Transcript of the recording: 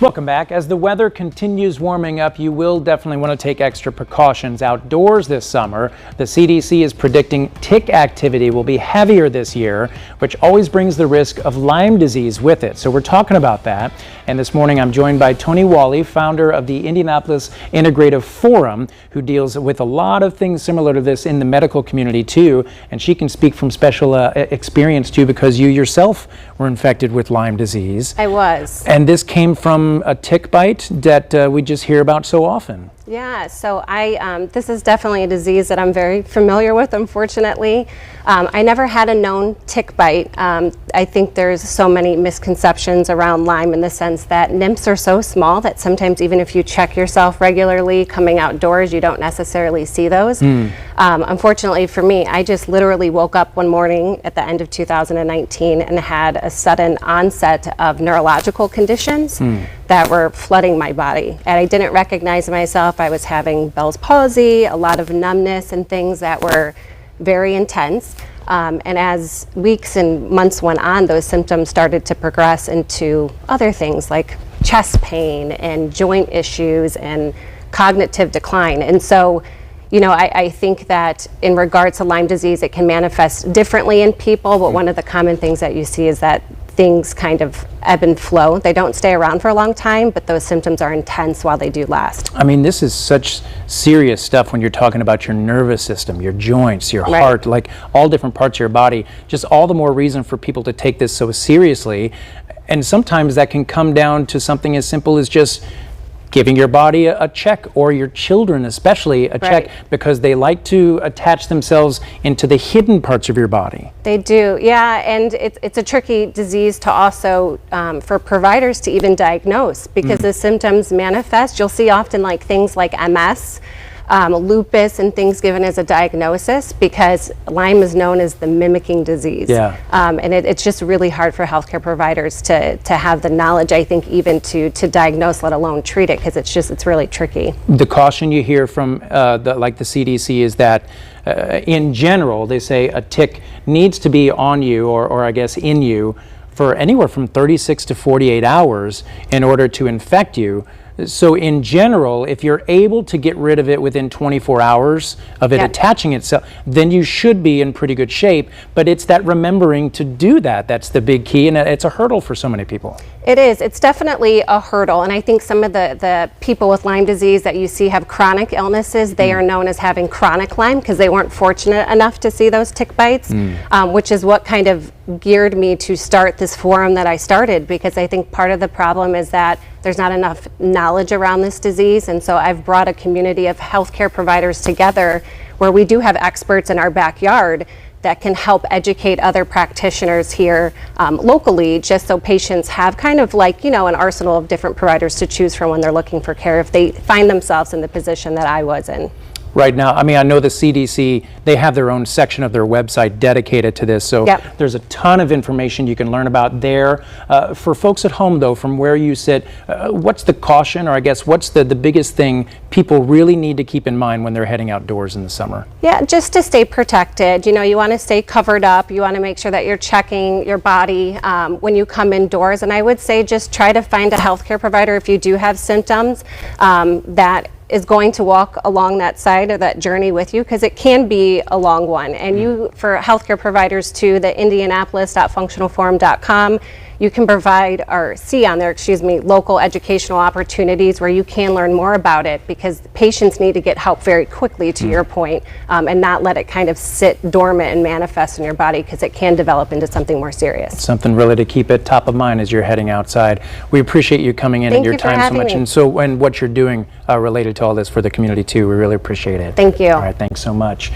Welcome back. As the weather continues warming up, you will definitely want to take extra precautions outdoors this summer. The CDC is predicting tick activity will be heavier this year, which always brings the risk of Lyme disease with it. So we're talking about that. And this morning I'm joined by Tony Wally, founder of the Indianapolis Integrative Forum, who deals with a lot of things similar to this in the medical community too. And she can speak from special experience too, because you yourself were infected with Lyme disease. I was. And this came from a tick bite that we just hear about so often. Yeah, so this is definitely a disease that I'm very familiar with, unfortunately. I never had a known tick bite. I think there's so many misconceptions around Lyme in the sense that nymphs are so small that sometimes even if you check yourself regularly coming outdoors, you don't necessarily see those. Unfortunately for me, I just literally woke up one morning at the end of 2019 and had a sudden onset of neurological conditions that were flooding my body. And I didn't recognize myself. I was having Bell's palsy, a lot of numbness and things that were very intense. And as weeks and months went on, those symptoms started to progress into other things like chest pain and joint issues and cognitive decline. And so, you know, I think that in regards to Lyme disease, it can manifest differently in people, but one of the common things that you see is that things kind of ebb and flow. They don't stay around for a long time, but those symptoms are intense while they do last. I mean, this is such serious stuff when you're talking about your nervous system, your joints, your heart, like all different parts of your body. Just all the more reason for people to take this so seriously. And sometimes that can come down to something as simple as just giving your body a check, or your children especially a check, because they like to attach themselves into the hidden parts of your body. They do, yeah, and it's a tricky disease to also, for providers to even diagnose, because the symptoms manifest. You'll see often like things like MS, lupus and things given as a diagnosis, because Lyme is known as the mimicking disease. And it's just really hard for healthcare providers to have the knowledge, I think, even to diagnose, let alone treat it, because it's really tricky. The caution you hear from the CDC is that in general, they say a tick needs to be on you, or I guess in you, for anywhere from 36 to 48 hours in order to infect you. So in general, if you're able to get rid of it within 24 hours of it attaching itself, then you should be in pretty good shape. But it's that remembering to do that that's the big key, and it's a hurdle for so many people. It is. It's definitely a hurdle, and I think some of the people with Lyme disease that you see have chronic illnesses, they are known as having chronic Lyme because they weren't fortunate enough to see those tick bites, which is what kind of geared me to start this forum that I started, because I think part of the problem is that there's not enough knowledge around this disease, and so I've brought a community of healthcare providers together where we do have experts in our backyard that can help educate other practitioners here locally, just so patients have kind of like, you know, an arsenal of different providers to choose from when they're looking for care if they find themselves in the position that I was in. Right now, I mean, I know the CDC, they have their own section of their website dedicated to this, so there's a ton of information you can learn about there. For folks at home, though, from where you sit, what's the caution, or I guess what's the biggest thing people really need to keep in mind when they're heading outdoors in the summer? Yeah, just to stay protected. You know, you want to stay covered up. You want to make sure that you're checking your body when you come indoors. And I would say just try to find a healthcare provider if you do have symptoms that is going to walk along that side of that journey with you, because it can be a long one. And you, for healthcare providers too, the indianapolis.functionalforum.com, you can provide, or see on there, local educational opportunities where you can learn more about it, because patients need to get help very quickly, to your point, and not let it kind of sit dormant and manifest in your body, because it can develop into something more serious. Something really to keep it top of mind as you're heading outside. We appreciate you coming in and your time so much, and what you're doing related to all this for the community too. We really appreciate it. Thank you. All right, thanks so much.